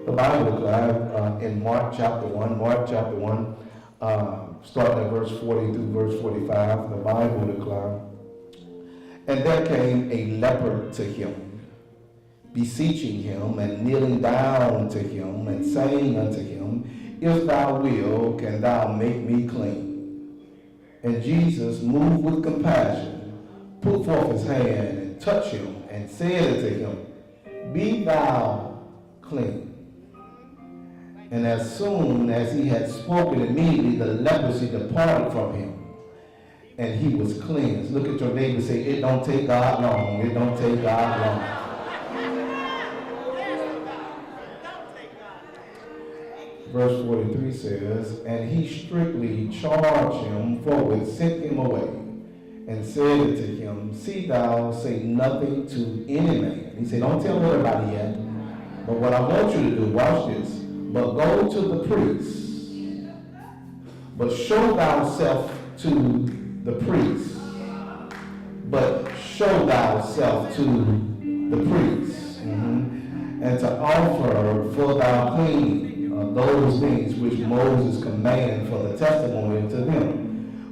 The Bible declares in Mark chapter 1, starting at verse 40 through verse 45, the Bible declares, and there came a leper to him, beseeching him and kneeling down to him and saying unto him, if thou wilt, can thou make me clean? And Jesus, moved with compassion, put forth his hand and touched him and said unto him, be thou clean. And as soon as he had spoken, immediately the leprosy departed from him, and he was cleansed. Look at your neighbor and say, it don't take God long. It don't take God long. Verse 43 says, and he strictly charged him forthwith, sent him away, and said unto him, see thou say nothing to any man. He said, don't tell everybody yet. But what I want you to do, watch this, but go to the priest, but show thyself to the priest, but show thyself to the priest, and to offer for thy cleaning those things which Moses commanded for the testimony to them.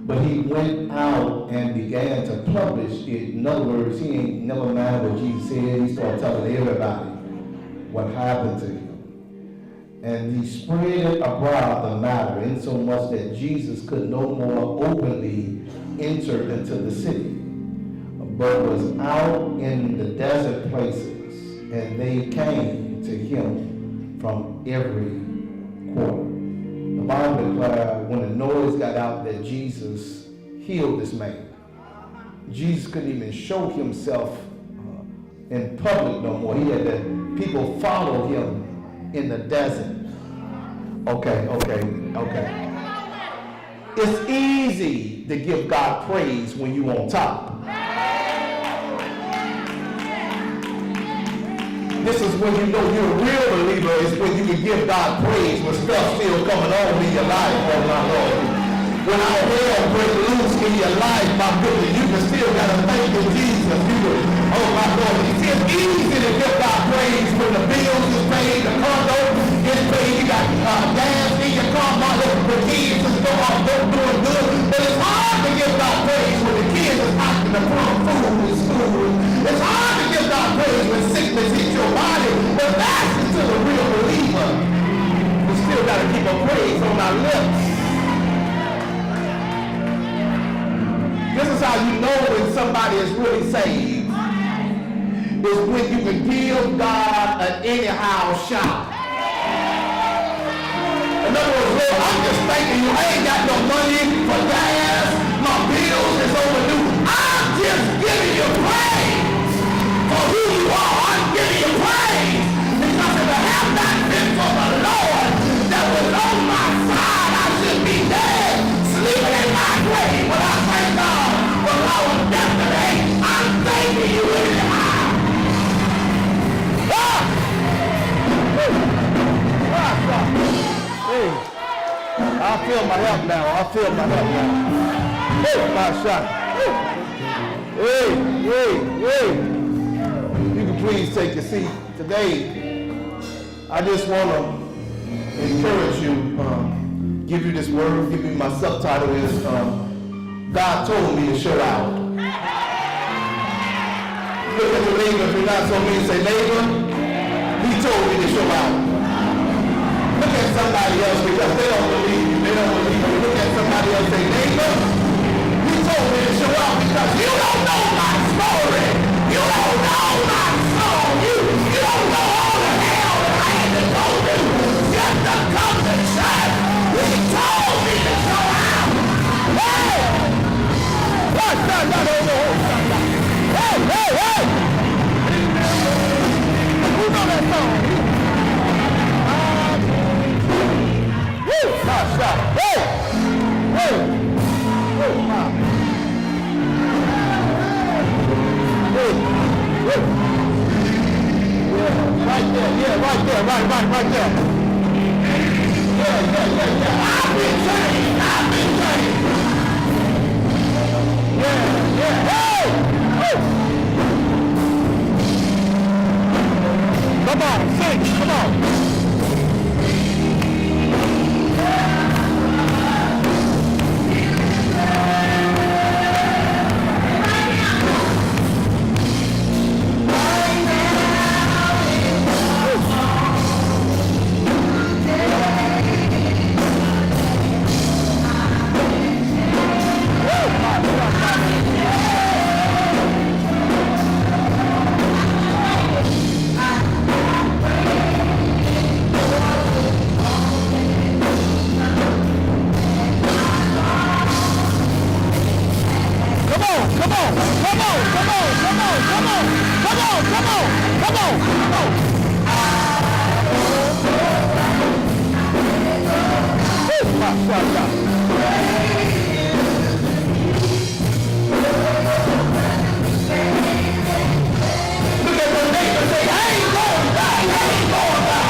But he went out and began to publish it. In other words, he ain't never mind what Jesus said. He started telling everybody what happened to him. And he spread abroad the matter, insomuch that Jesus could no more openly enter into the city, but was out in the desert places, and they came to him from every quarter. The Bible declared when the noise got out that Jesus healed this man. Jesus couldn't even show himself in public no more. He had to, people follow him in the desert. Okay. It's easy to give God praise when you on top. This is when you know you're a real believer, is when you can give God praise when stuff still coming on in your life, oh my Lord. When our hell break loose in your life, my goodness, you can still gotta thank you, Jesus. Oh my Lord, it's easy to give God praise when the bills is paid, the condo is paid, you got gas in your car, my Lord, the kids is doing good. But it's hard to give God praise when the kids is asking to put food in school. It's hard to give God praise when sickness hits your body, but that's still a real believer. We still got to keep a praise on our lips. This is how you know when somebody is really saved. Is when you can give God an anyhow shot. In other words, Lord, I'm just thanking you. I ain't got no money for gas. My bills is overdue. I'm just giving you praise for who you are. I'm giving you praise because if it had not been for the Lord that was on my side, I should be dead, sleeping in my grave. But I thank God for our death today. I'm thanking you anyhow. Hey, I feel my help now. Hey, my shot. Hey. You can please take your seat. Today, I just want to encourage you, give you this word, give you my subtitle is, God told me to show out. Look at the neighbor, if you're not so mean, say, neighbor, he told me to show out. Look at somebody else because they don't believe you. Look at somebody else and say, neighbor, he told me to show out because you don't know my story. You don't know my soul. You don't know all the hell that I had to go through just to come to church. He told me to show out. Hey! What's that? Hey! Who know that song? Nice shot. Hey! Wow. Yeah, right there. Right there. Yeah. I've been trained. Yeah. Hey! Come on, sing. Come on. Look at your neighbor and say, I ain't going back. I ain't going back.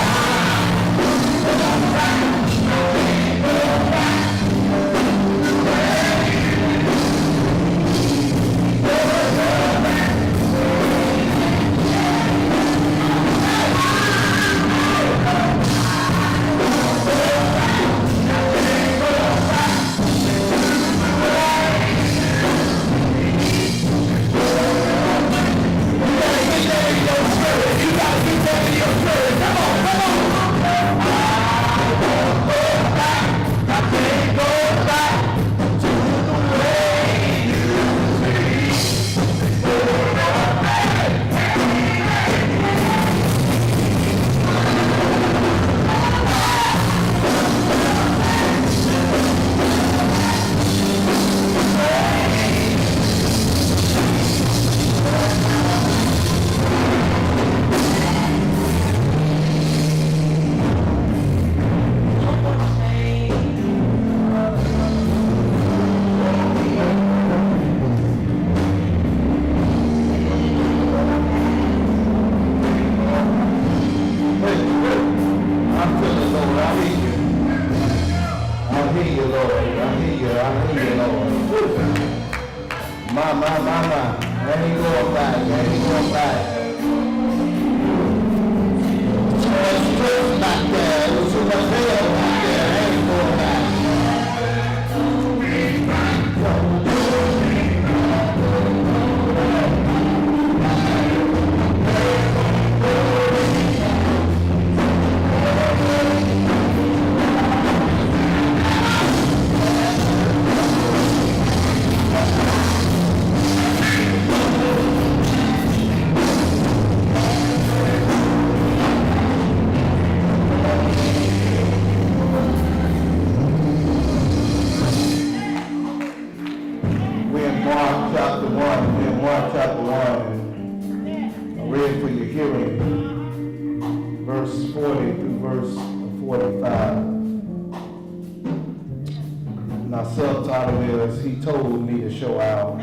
He told me to show out.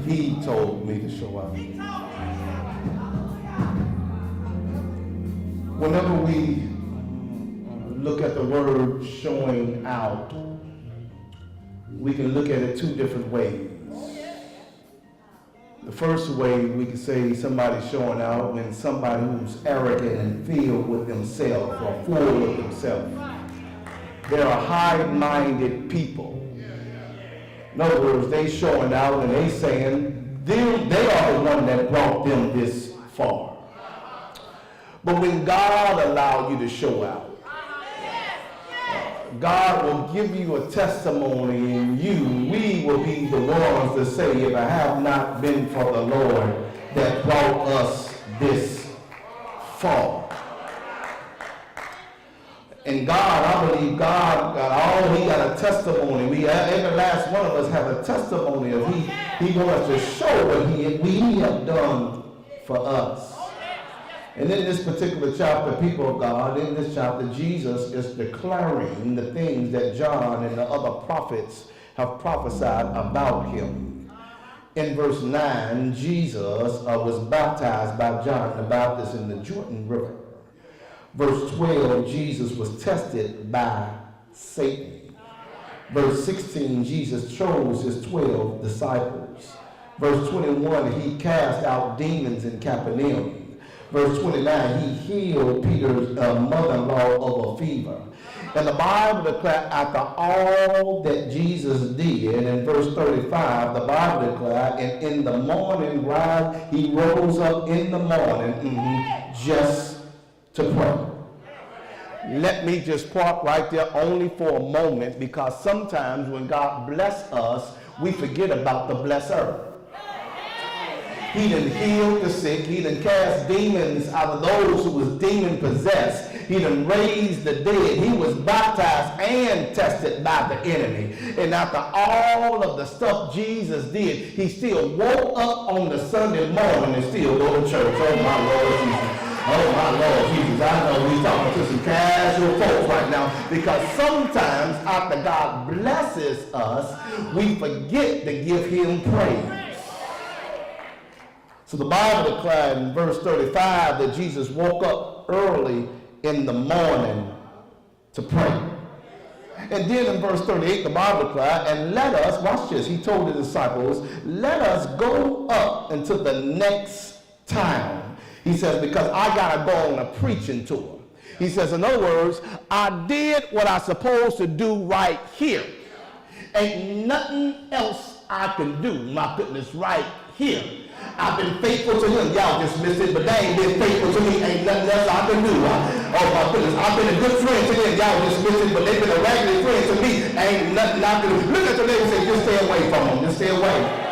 He told me to show out. Whenever we look at the word showing out, we can look at it two different ways. The first way we can say somebody's showing out when somebody who's arrogant and filled with themselves or full with themselves. They are high-minded people. In other words, they showing out and they saying they are the one that brought them this far. But when God allowed you to show out, God will give you a testimony, and we will be the ones to say, if I have not been for the Lord that brought us this far. And God, I believe God got he got a testimony. Every last one of us have a testimony of he wants to show what we have done for us. And in this particular chapter, people of God, in this chapter, Jesus is declaring the things that John and the other prophets have prophesied about him. In verse 9, Jesus was baptized by John the Baptist in the Jordan River. Verse 12, Jesus was tested by Satan. Verse 16, Jesus chose his 12 disciples. Verse 21, he cast out demons in Capernaum. Verse 29, he healed Peter's mother-in-law of a fever. And the Bible declares after all that Jesus did, in verse 35, the Bible declares, and in the morning rise, he rose up in the morning just to pray. Let me just park right there only for a moment, because sometimes when God bless us, we forget about the blesser. He done healed the sick. He done cast demons out of those who was demon possessed. He done raised the dead. He was baptized and tested by the enemy. And after all of the stuff Jesus did, he still woke up on the Sunday morning and still go to church. Oh my Lord Jesus. Oh my Lord Jesus, I know he's talking to some casual folks right now, because sometimes after God blesses us, we forget to give him praise. So the Bible declared in verse 35 that Jesus woke up early in the morning to pray. And then in verse 38, the Bible declared, and let us, watch this, he told the disciples, let us go up into the next town. He says, because I got to go on a preaching tour. He says, in other words, I did what I supposed to do right here. Ain't nothing else I can do, my goodness, right here. I've been faithful to him. Y'all just missed it, but they ain't been faithful to me. Ain't nothing else I can do. Oh my goodness, I've been a good friend to them. Y'all just missed it, but they've been a raggedy friend to me. Ain't nothing I can do. Look at your neighbor and say, just stay away from them. Just stay away.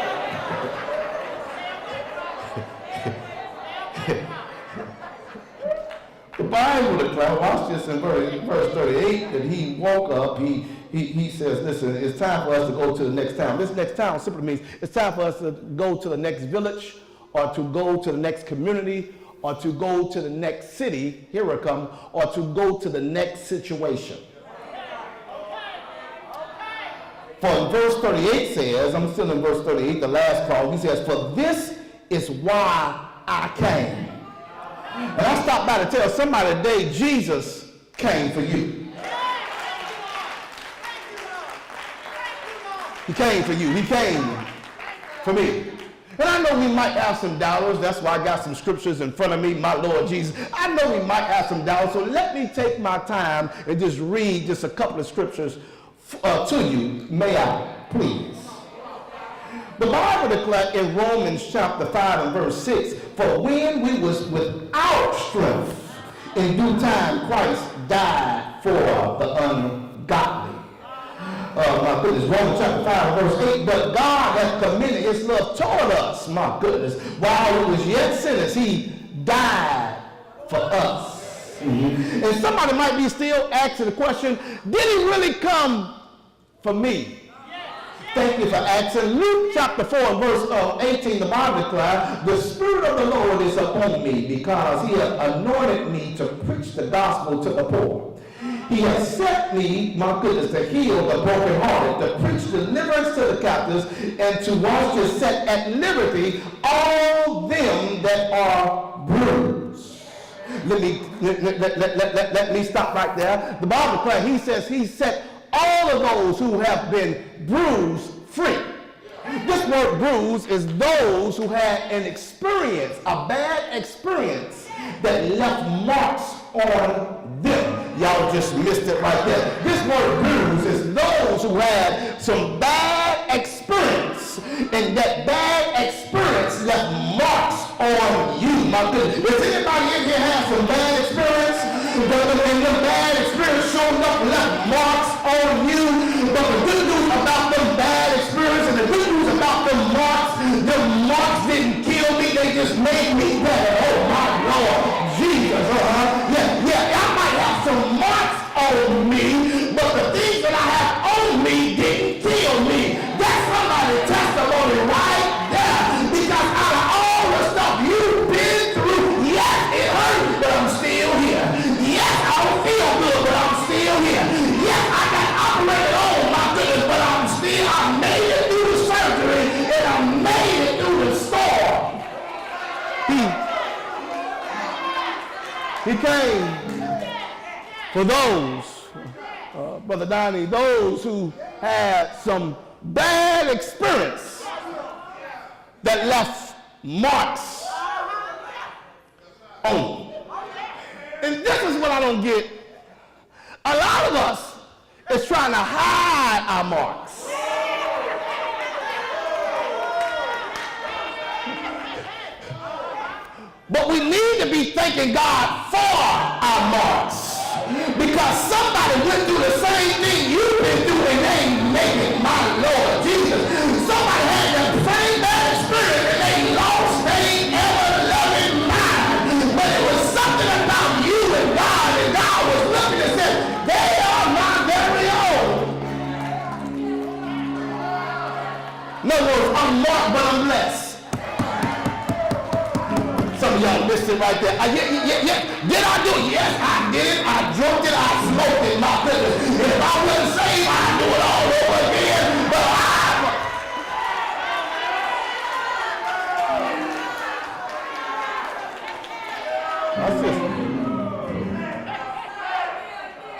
The Bible declares, watch this in verse 38, that he woke up, he says, listen, it's time for us to go to the next town. This next town simply means it's time for us to go to the next village, or to go to the next community, or to go to the next city, here it comes, or to go to the next situation. For in verse 38 says, I'm still in verse 38, the last clause, he says, for this is why I came. And I stopped by to tell somebody today, Jesus came for you. He came for you. He came for me. And I know we might have some doubters. That's why I got some scriptures in front of me, my Lord Jesus. I know we might have some doubters. So let me take my time and just read just a couple of scriptures to you. May I, please? The Bible declared in Romans chapter 5 and verse 6, for when we was without strength, in due time Christ died for the ungodly. My goodness, Romans chapter 5 and verse 8, but God hath commended his love toward us, my goodness, while we was yet sinners, he died for us. Mm-hmm. And somebody might be still asking the question, did he really come for me? Thank you for asking. Luke chapter 4 and verse 18, the Bible declares, the Spirit of the Lord is upon me, because he hath anointed me to preach the gospel to the poor. He has sent me, my goodness, to heal the brokenhearted, to preach deliverance to the captives, and to watch to set at liberty all them that are bruised. Let me stop right there. The Bible declares, he says he set all of those who have been bruised free. This word bruise is those who had an experience, a bad experience that left marks on them. Y'all just missed it right there. This word bruise is those who had some bad experience, and that bad experience left marks on you. My goodness. Does anybody in here have some bad experience? And the bad experience showing up left marks on you. But the good news about them bad experience and the good news about them marks didn't kill me, they just made me better. Oh my Lord Jesus. Yeah, I might have some marks on me, but the things that I have on me didn't kill me. That's somebody's testimony right there. Because out of all the stuff you've been through, yes, it hurts, but I'm still here. Yes, I don't feel good, but I'm still here. Yes, I got operated on, my goodness, but I made it through the surgery, and I made it through the storm. He came for those, Brother Donnie, those who had some bad experience that left marks on them. And this is what I don't get. A lot of us is trying to hide our marks. But we need to be thanking God for our marks. Because somebody went through the same thing you've been through and they ain't make it, my Lord Jesus. Somebody had the same bad experience and they lost their ever-loving mind. But it was something about you and God was looking and said, they are my very own. In other words, I'm marked, but I'm blessed. Some of of y'all missed it right there. Yeah. Did I do it? Yes, I did it. I drunk it. I smoked it. My goodness. If I wasn't saved, I'd do it all over again. But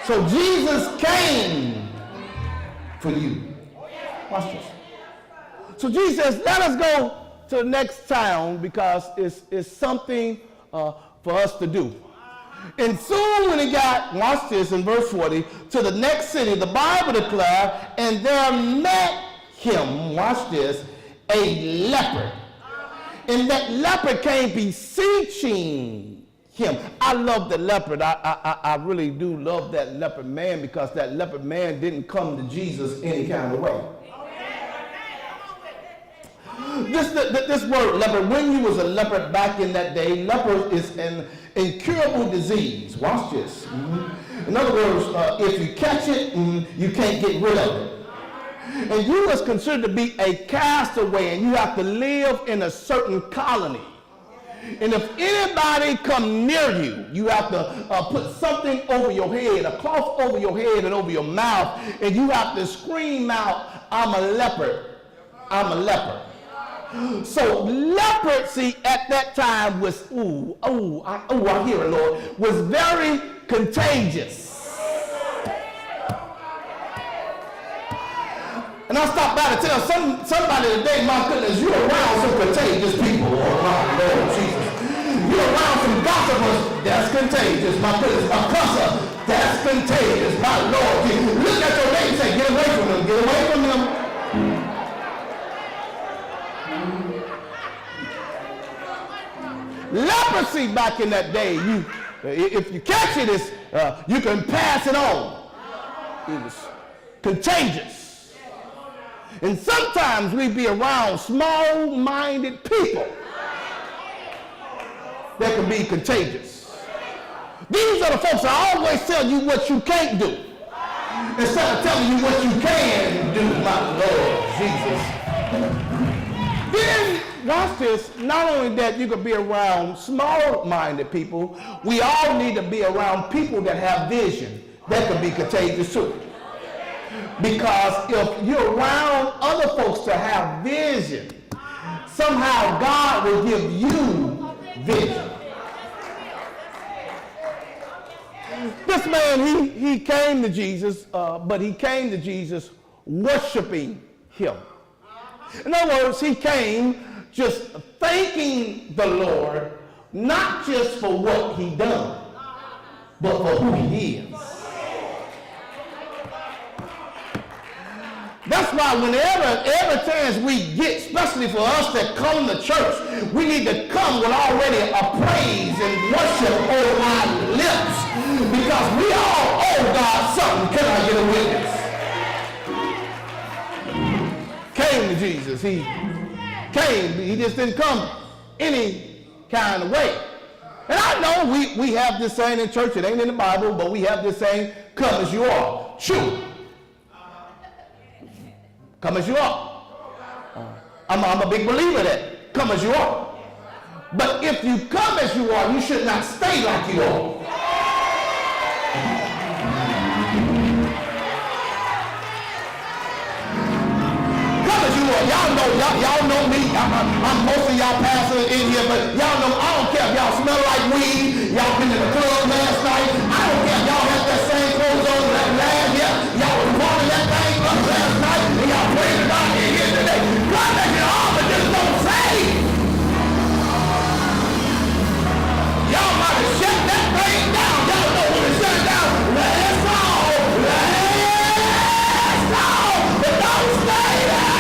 so Jesus came for you. Watch this. So Jesus says, let us go to the next town because it's something for us to do. And soon when he got, watch this in verse 40, to the next city, the Bible declared, and there met him, watch this, a leper. And that leper came beseeching him. I love the leopard. I really do love that leopard man because that leopard man didn't come to Jesus any kind of way. This word leper, when you was a leopard back in that day, leper is an incurable disease. Watch this. In other words, if you catch it, you can't get rid of it. And you was considered to be a castaway, and you have to live in a certain colony. And if anybody come near you, you have to put something over your head, a cloth over your head and over your mouth, and you have to scream out, I'm a leopard, I'm a leper. So leprosy at that time was, I hear it, Lord, was very contagious. And I stopped by to tell somebody today, my goodness, you're around some contagious people. Oh, my Lord Jesus. You're around some gossipers, that's contagious. My goodness, a cusser, that's contagious. My Lord Jesus. Look at your neighbor and say, get away from them, get away from them. Leprosy back in that day, if you catch it, you can pass it on. It was contagious. And sometimes we be around small-minded people that can be contagious. These are the folks that always tell you what you can't do instead of telling you what you can do, my Lord Jesus. Then, watch this, not only that you can be around small-minded people, we all need to be around people that have vision that can be contagious too. Because if you're around other folks that have vision, somehow God will give you vision. This man, he came to Jesus, but he came to Jesus worshiping him. In other words, he came just thanking the Lord, not just for what he done, but for who he is. That's why every chance we get, especially for us that come to church, we need to come with already a praise and worship on our lips. Because we all owe God something. Can I get a witness? Came to Jesus. He came. He just didn't come any kind of way. And I know we have this saying in church. It ain't in the Bible, but we have this saying, come as you are. True. Come as you are. I'm a big believer that come as you are. But if you come as you are, you should not stay like you are. Come as you are. Y'all know me. I'm most of y'all pastors in here, but y'all know I don't care if y'all smell like weed. Y'all been in the club last night. I don't care if y'all had that same clothes on last year. Y'all was partying that thing up last night, and y'all praying about it here today. God make it all, but just don't save. Y'all might have shut that thing down. Y'all know when to shut it down. Let's go. But don't stay there.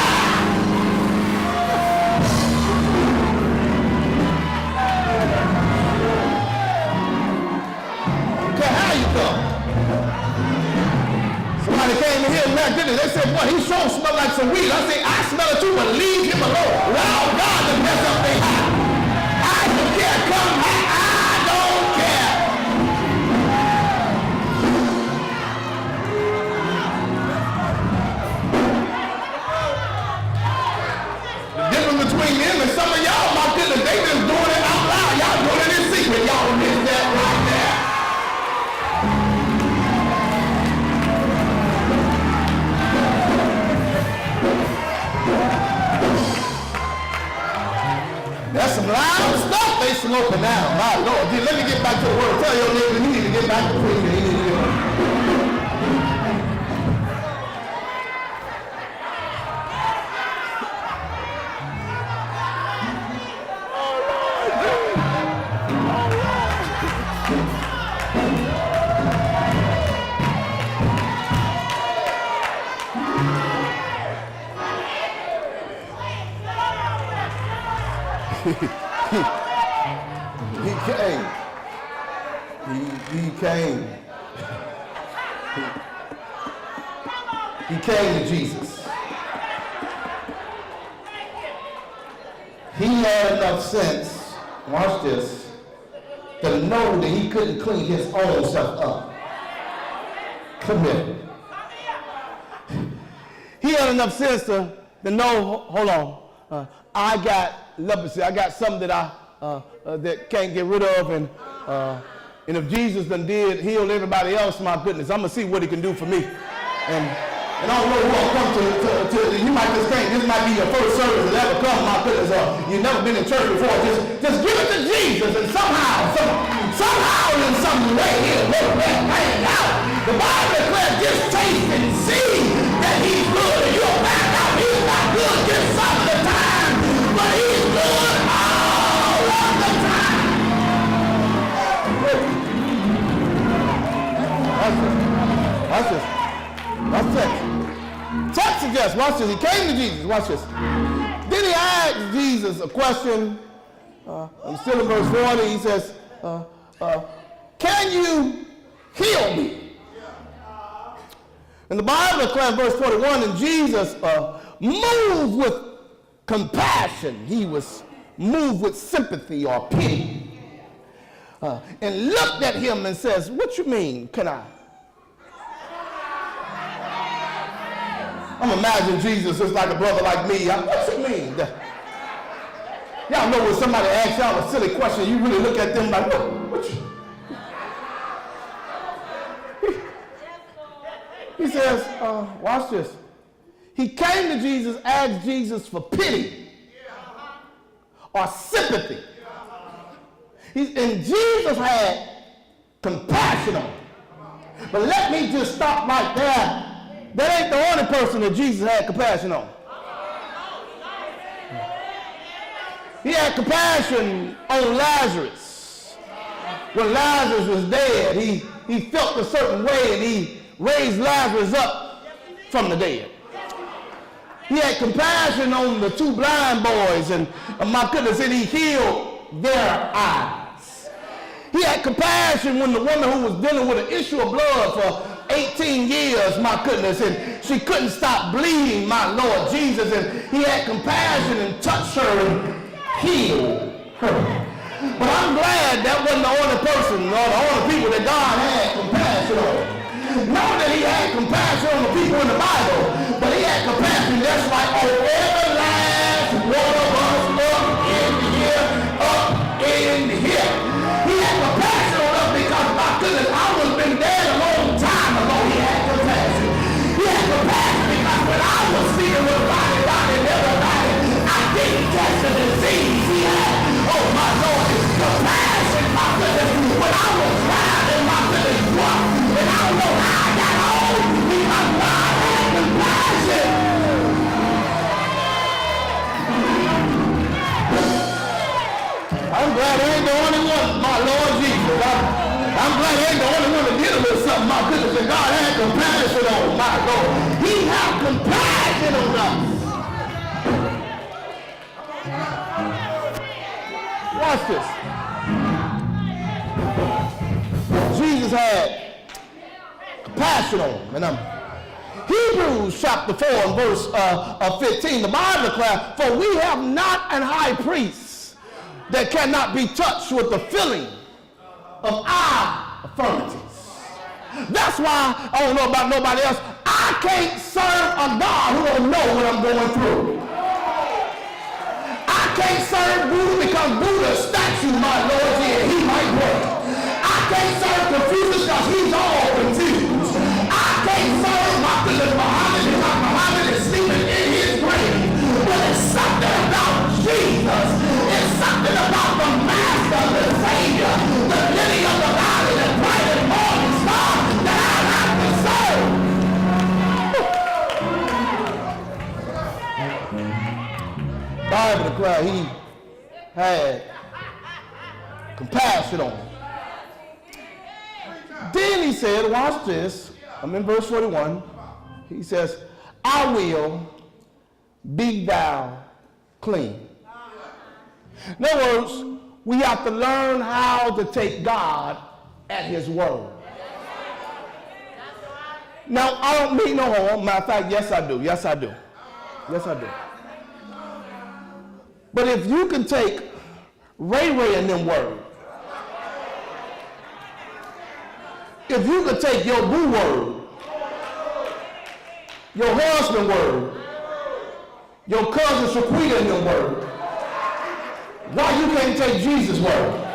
Okay, how you come? Somebody came in here and my goodness, they said, boy, he sure smell like some weed. I said, I smell it too, but leave him alone. Allow God to mess up their house. I don't care, come back. I don't care. The difference between them and some of y'all, my goodness, they just doing it out loud. Y'all doing revelation open now. My Lord. Let me get back to the word. Tell your neighbor you need to get back to preaching. You need to He came. He came. He came to Jesus. He had enough sense, watch this, to know that he couldn't clean his own self up. Come here. He had enough sense to know, hold on, I got leprosy. I got something that I that can't get rid of, and if Jesus done did heal everybody else, my goodness, I'm gonna see what he can do for me. And I don't know who I'll come to. You might just think this might be your first service that ever come. My goodness, you've never been in church before. Just give it to Jesus, and somehow in some way, he'll work that thing out. The Bible declares, just taste and see that he's good, and you'll find out he's not good just some of the time, but he's good all of the time. Watch this. Text suggests, watch this. He came to Jesus. Watch this. Then he asked Jesus a question. I'm still in verse 40. He says, can you heal me? And the Bible declares, verse 41, and Jesus moved with compassion. He was moved with sympathy or pity. And looked at him and says, what you mean, can I? I'm imagining Jesus is like a brother like me. What you mean? Y'all know when somebody asks y'all a silly question, you really look at them like, what you? He says, watch this. He came to Jesus, asked Jesus for pity or sympathy. And Jesus had compassion on him. But let me just stop right there. That ain't the only person that Jesus had compassion on. He had compassion on Lazarus. When Lazarus was dead, he felt a certain way, and he raised Lazarus up from the dead. He had compassion on the two blind boys, and my goodness, and he healed their eyes. He had compassion when the woman who was dealing with an issue of blood for 18 years, my goodness, and she couldn't stop bleeding, my Lord Jesus, and he had compassion and touched her and healed her. But I'm glad that wasn't the only person or the only people that God had compassion on. Not that he had compassion on the people in the Bible, but he had compassion just like on every last one of us up in here. He had compassion on us because, my goodness, I was been dead a long time ago. He had compassion. He had compassion because when I was speaking with everybody, I didn't catch the disease he had. Oh, my Lord, compassion, my goodness. When I was driving, my goodness, drunk, and I don't know how I got home because God had compassion. I'm glad I ain't the only one, my Lord Jesus. I'm glad I ain't the only one that dealing with something, my goodness, and God had compassion on, my Lord. He had compassion on us. Watch this. Jesus had compassion on him. And Hebrews chapter 4 and verse 15, the Bible declares, for we have not an high priest that cannot be touched with the feeling of our infirmities. That's why, I don't know about nobody else, I can't serve a God who don't know what I'm going through. I can't serve Buddha because Buddha's statue, my Lord, he might break. I can't serve Confucius because he's all confused. I can't serve Muhammad because Muhammad is sleeping in his grave. But it's something about Jesus. It's something about the Master had compassion on him. Then he said, watch this, I'm in verse 41. He says, I will be thou clean. In other words, we have to learn how to take God at his word. Now, I don't mean no harm. Matter of fact, yes, I do. Yes, I do. Yes, I do. But if you can take Ray and them words, if you could take your boo word, your husband word, your cousin Shaquita and them word, why you can't take Jesus' word?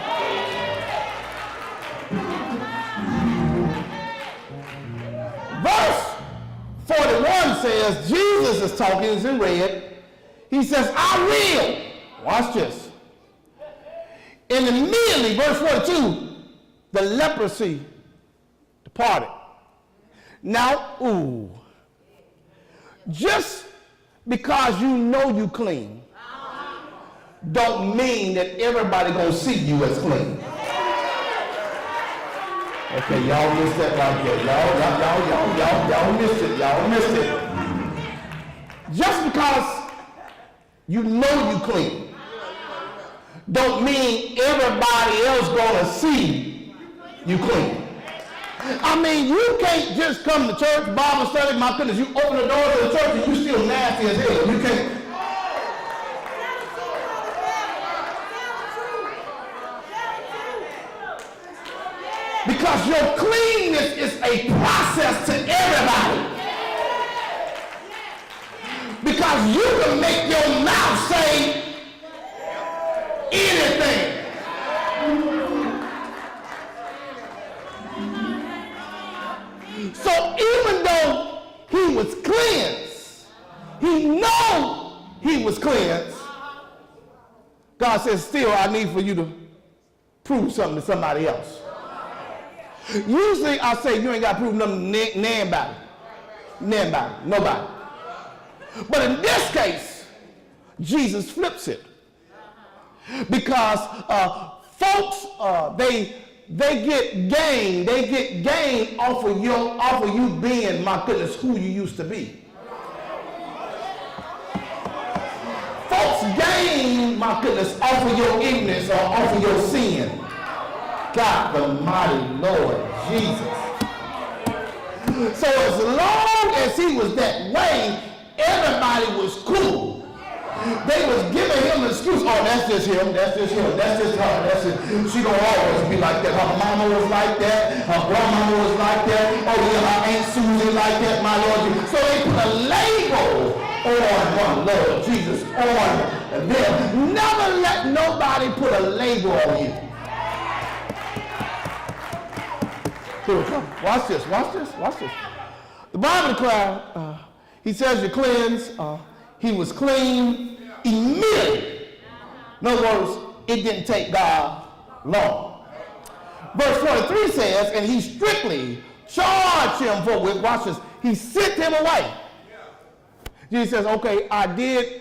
Verse 41 says, Jesus is talking, it's in red. He says, I will. Watch this. And immediately, verse 42, the leprosy departed. Now, just because you know you clean, don't mean that everybody gonna see you as clean. Okay, y'all missed that right there. Y'all missed it. Y'all missed it. Just because you know you clean, don't mean everybody else gonna see you clean. I mean, you can't just come to church, Bible study, my goodness, you open the door to the church and you still nasty as hell. You can't. Because your cleanness is a process to everybody. Because you can make your mouth say anything. So even though he was cleansed, he knew he was cleansed, God says, still I need for you to prove something to somebody else. Usually I say you ain't got to prove nothing to nobody. Nobody. But in this case, Jesus flips it. Because folks, they get gain off of you being, my goodness, who you used to be. Folks gain, my goodness, off of your ignorance or off of your sin. God the mighty Lord Jesus. So as long as he was that way, everybody was cool. They was giving him an excuse. Oh, that's just him. That's just him. That's just her. That's just, she gonna always be like that. Her mama was like that. Her grandmama was like that. Oh yeah, her Aunt Susie like that. My Lord. So they put a label on Lord Jesus on them. Never let nobody put a label on you. Here we come. Watch this. The Bible declares, he says you're cleansed. He was clean immediately. In other words, it didn't take God long. Verse 43 says, and he strictly charged him forthwith. Watch this. He sent him away. Jesus says, okay, I did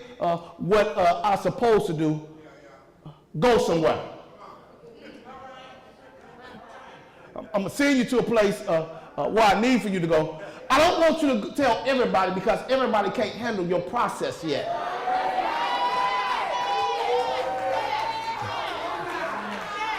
what I'm supposed to do. Go somewhere. I'm going to send you to a place where I need for you to go. I don't want you to tell everybody because everybody can't handle your process yet.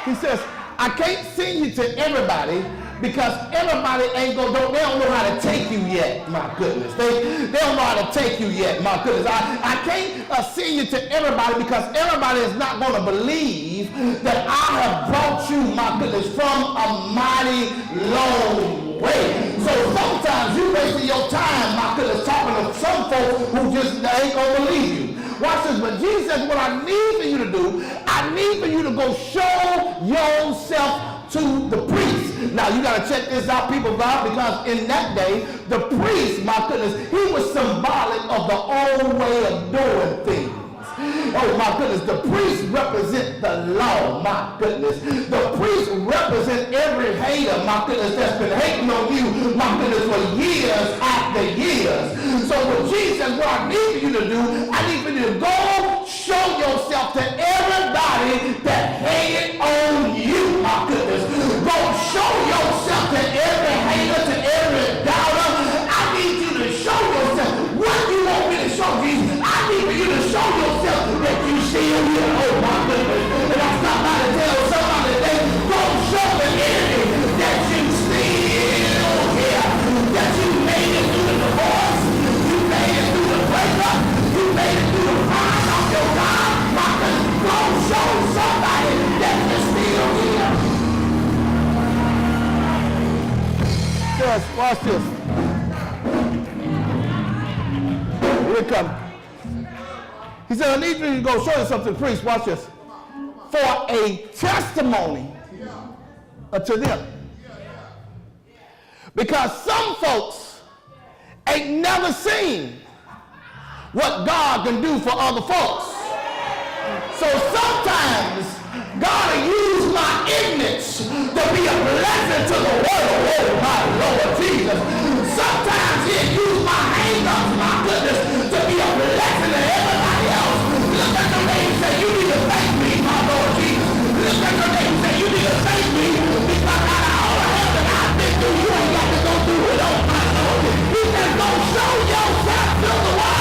He says, I can't send you to everybody because everybody they don't know how to take you yet, my goodness. They don't know how to take you yet, my goodness. I can't send you to everybody because everybody is not going to believe that I have brought you, my goodness, from a mighty long way. So sometimes you wasting your time, my goodness, talking to some folks who just ain't going to believe you. Watch this, but Jesus says what I need for you to do, I need for you to go show yourself to the priest. Now you got to check this out, people, because in that day, the priest, my goodness, he was symbolic of the old way of doing things. Oh my goodness, the priests represent the law, my goodness. The priests represent every hater, my goodness, that's been hating on you, my goodness, for years after years. So what Jesus says, what I need for you to do, I need for you to go show yourself to everybody that hated on you, my goodness. Go show yourself to every hater, to every doubter. I need you to show yourself. What you want me to show, Jesus? I need for you to show yourself that you still here. Oh, my goodness. And I stop by to tell somebody today, go show the enemy that you still here, that you made it through the divorce, you made it through the breakup, you made it through the crying off your God. My goodness, go show somebody that you're still here. Yes, watch this. Here it comes. He said, I need you to go show you something, priest. Watch this. For a testimony unto them. Because some folks ain't never seen what God can do for other folks. So sometimes God will use my ignorance to be a blessing to the world. Oh, my Lord Jesus. Sometimes he'll use my hang-ups, my goodness, to be a blessing to everybody else. Look at the name and say, you need to thank me, my Lord Jesus. Look at the name and say, you need to thank me because out of all the hell that I've been through, you ain't got to go through it on my Lord. He said, go show yourself to the world.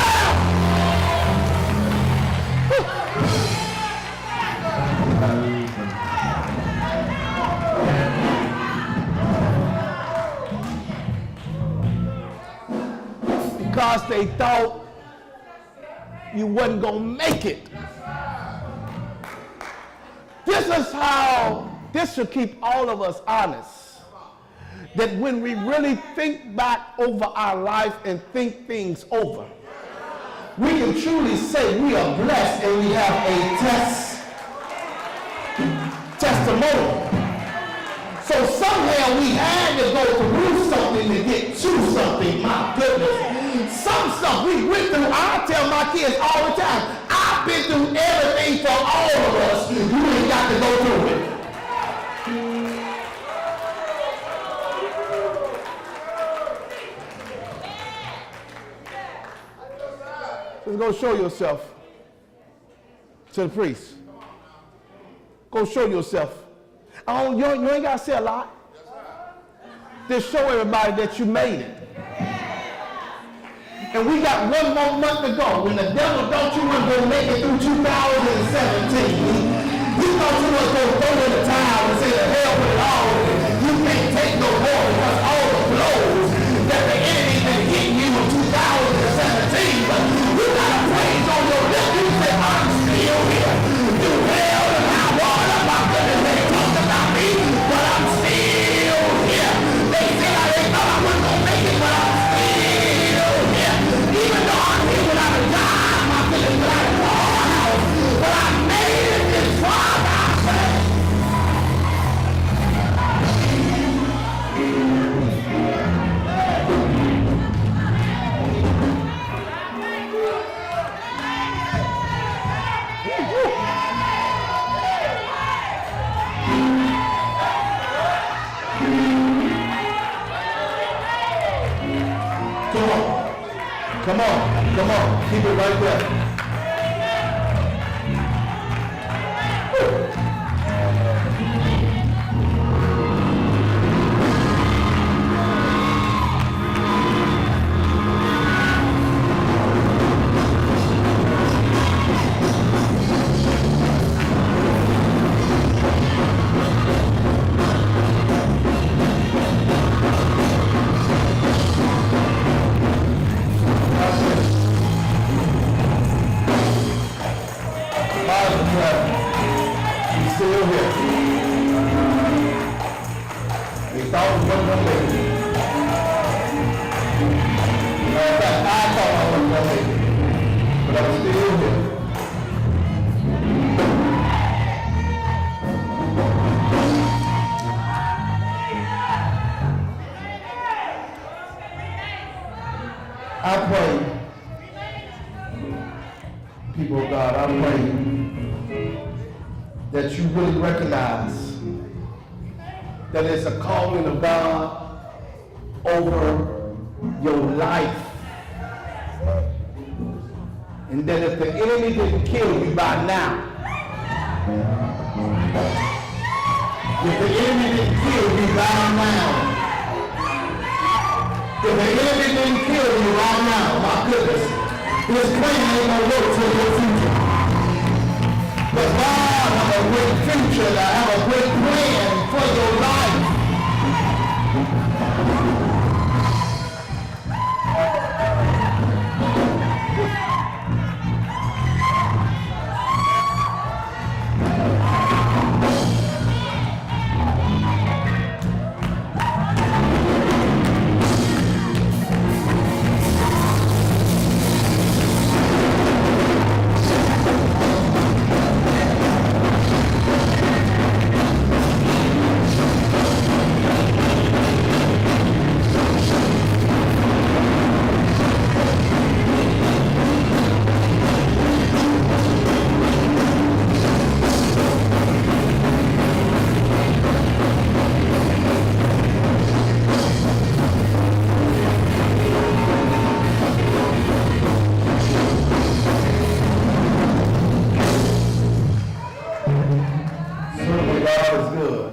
Because they thought you wasn't going to make it. This should keep all of us honest. That when we really think back over our life and think things over, we can truly say we are blessed and we have a testimony. So somehow we had to go through something to get to something, my goodness. Some stuff we went through, I tell my kids all the time, I've been through everything for all of us. You ain't got to go through it. Just go show yourself to the priest. Go show yourself. You ain't got to say a lot. Just show everybody that you made it. And we got one more month to go. When the devil thought you were going to make it through 2017, he thought you were going to throw in the towel and say, the hell with it all. You can't take no more because all the blows that the enemy been hitting you in 2017. But you got a praise on your lips. You say, I'm still here. You hell and high water. My goodness, they talked about me, but I'm still here. They said they thought I wasn't going to make it, but I'm still here. Even though I'm here without a job, my goodness, without a house, but I made it this far by faith. Come on, keep it right there. He's still here. He thought he wasn't going to make it. In fact, I thought I wasn't going to make it. But I'm still here. I pray, people of God, I pray that you really recognize that it's a calling of God over your life. And that if the enemy didn't kill you by now, if the enemy didn't kill you by now, if the enemy didn't kill you right now, my goodness, his plan ain't gonna work for your future. But God has a great future, and I have a great plan for your life. Certainly God is good.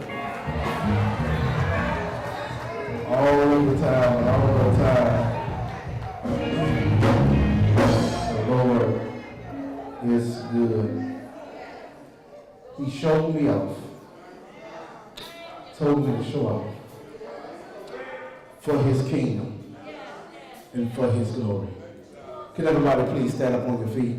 All the time, and all the time. The Lord is good. He showed me off. Told me to show off. For his kingdom and for his glory. Can everybody please stand up on your feet?